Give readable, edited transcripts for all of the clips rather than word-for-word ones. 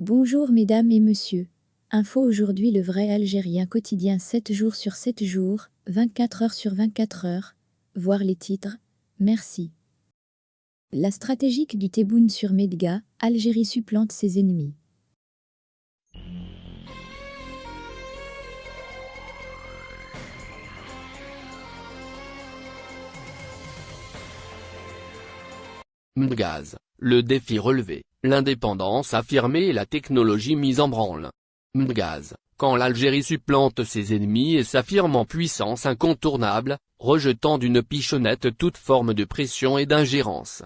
Bonjour mesdames et messieurs. Info aujourd'hui, le vrai algérien quotidien 7 jours sur 7 jours, 24 heures sur 24 heures. Voir les titres. Merci. La stratégique du Tebboune sur Medga, Algérie supplante ses ennemis. Mdgaz, le défi relevé, l'indépendance affirmée et la technologie mise en branle. Mdgaz, quand l'Algérie supplante ses ennemis et s'affirme en puissance incontournable, rejetant d'une pichonnette toute forme de pression et d'ingérence.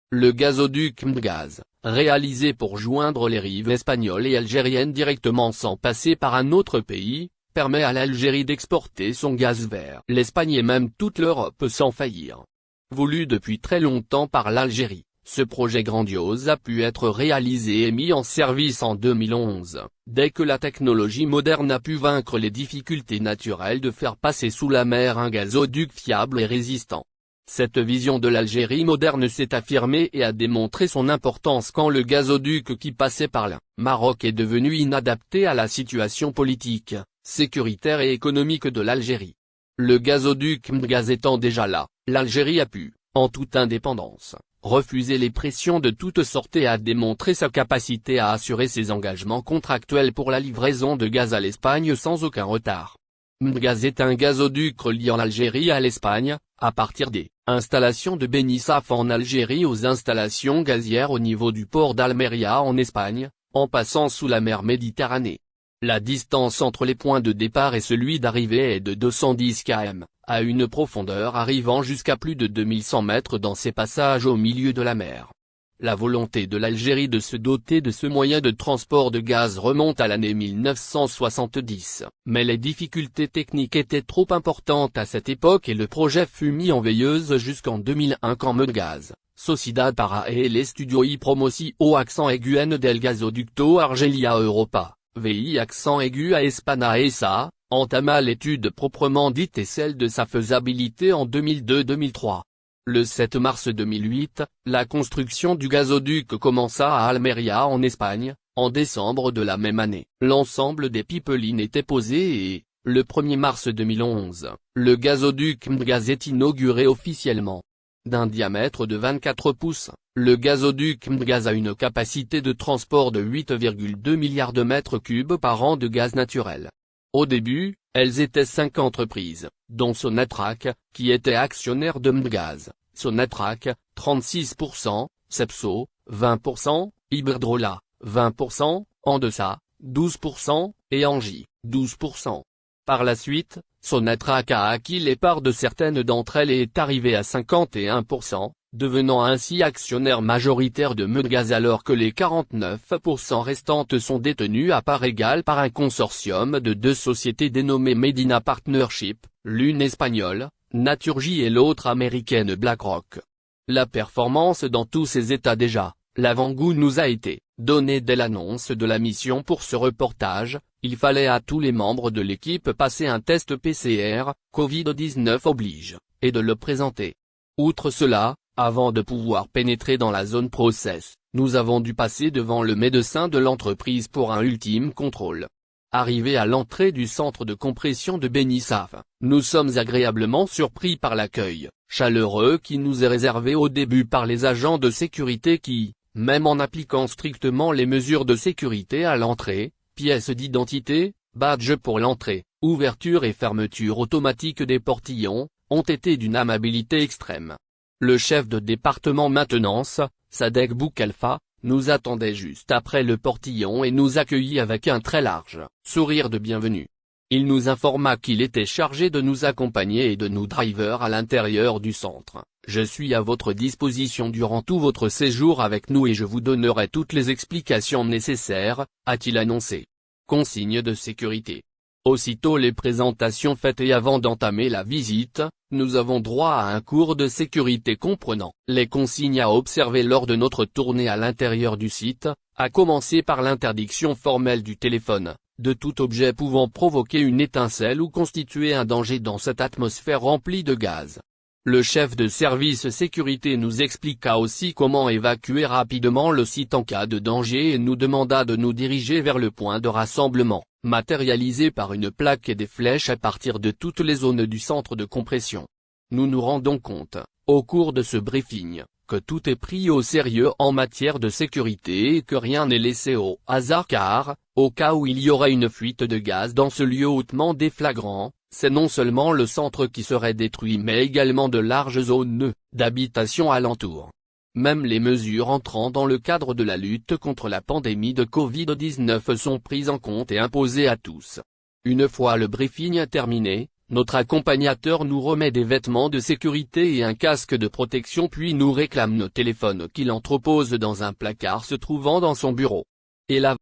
Le gazoduc Mdgaz, réalisé pour joindre les rives espagnoles et algériennes directement sans passer par un autre pays, permet à l'Algérie d'exporter son gaz vers l'Espagne et même toute l'Europe sans faillir. Voulu depuis très longtemps par l'Algérie, ce projet grandiose a pu être réalisé et mis en service en 2011, dès que la technologie moderne a pu vaincre les difficultés naturelles de faire passer sous la mer un gazoduc fiable et résistant. Cette vision de l'Algérie moderne s'est affirmée et a démontré son importance quand le gazoduc qui passait par le Maroc est devenu inadapté à la situation politique, sécuritaire et économique de l'Algérie. Le gazoduc Mdgaz étant déjà là, l'Algérie a pu, en toute indépendance, refuser les pressions de toutes sortes et a démontré sa capacité à assurer ses engagements contractuels pour la livraison de gaz à l'Espagne sans aucun retard. Mdgaz est un gazoduc reliant l'Algérie à l'Espagne, à partir des installations de Benissaf en Algérie aux installations gazières au niveau du port d'Almeria en Espagne, en passant sous la mer Méditerranée. La distance entre les points de départ et celui d'arrivée est de 210 km, à une profondeur arrivant jusqu'à plus de 2100 mètres dans ses passages au milieu de la mer. La volonté de l'Algérie de se doter de ce moyen de transport de gaz remonte à l'année 1970, mais les difficultés techniques étaient trop importantes à cette époque et le projet fut mis en veilleuse jusqu'en 2001 quand Mdgaz, Sociedad para el Estudio y Promoción @ del Gasoducto Argelia Europa, VI _ a Espana SA, entama l'étude proprement dite et celle de sa faisabilité en 2002-2003. Le 7 mars 2008, la construction du gazoduc commença à Almeria en Espagne. En décembre de la même année, l'ensemble des pipelines était posé et, le 1er mars 2011, le gazoduc Mdgaz est inauguré officiellement. D'un diamètre de 24 pouces, le gazoduc Mdgaz a une capacité de transport de 8,2 milliards de mètres cubes par an de gaz naturel. Au début, elles étaient 5 entreprises, dont Sonatrach, qui était actionnaire de Mdgaz, Sonatrach, 36%, Cepso, 20%, Iberdrola, 20%, Endesa, 12%, et Engie, 12%. Par la suite, Sonatrach a acquis les parts de certaines d'entre elles et est arrivé à 51%, devenant ainsi actionnaire majoritaire de Mdgaz alors que les 49% restantes sont détenues à part égale par un consortium de 2 sociétés dénommées Medina Partnership, l'une espagnole, Naturgy et l'autre américaine BlackRock. La performance dans tous ces états déjà, l'avant-goût nous a été donné dès l'annonce de la mission pour ce reportage. Il fallait à tous les membres de l'équipe passer un test PCR, Covid-19 oblige, et de le présenter. Outre cela, avant de pouvoir pénétrer dans la zone process, nous avons dû passer devant le médecin de l'entreprise pour un ultime contrôle. Arrivé à l'entrée du centre de compression de Benissaf, nous sommes agréablement surpris par l'accueil chaleureux qui nous est réservé au début par les agents de sécurité qui, même en appliquant strictement les mesures de sécurité à l'entrée, pièces d'identité, badge pour l'entrée, ouverture et fermeture automatique des portillons, ont été d'une amabilité extrême. Le chef de département maintenance, Sadek Boukalfa, nous attendait juste après le portillon et nous accueillit avec un très large sourire de bienvenue. Il nous informa qu'il était chargé de nous accompagner et de nous driver à l'intérieur du centre. Je suis à votre disposition durant tout votre séjour avec nous et je vous donnerai toutes les explications nécessaires, a-t-il annoncé. Consigne de sécurité. Aussitôt les présentations faites et avant d'entamer la visite, nous avons droit à un cours de sécurité comprenant les consignes à observer lors de notre tournée à l'intérieur du site, à commencer par l'interdiction formelle du téléphone, de tout objet pouvant provoquer une étincelle ou constituer un danger dans cette atmosphère remplie de gaz. Le chef de service sécurité nous expliqua aussi comment évacuer rapidement le site en cas de danger et nous demanda de nous diriger vers le point de rassemblement, matérialisé par une plaque et des flèches à partir de toutes les zones du centre de compression. Nous nous rendons compte, au cours de ce briefing, que tout est pris au sérieux en matière de sécurité et que rien n'est laissé au hasard car, au cas où il y aurait une fuite de gaz dans ce lieu hautement déflagrant, c'est non seulement le centre qui serait détruit mais également de larges zones d'habitation alentour. Même les mesures entrant dans le cadre de la lutte contre la pandémie de Covid-19 sont prises en compte et imposées à tous. Une fois le briefing terminé, notre accompagnateur nous remet des vêtements de sécurité et un casque de protection puis nous réclame nos téléphones qu'il entrepose dans un placard se trouvant dans son bureau. Et là,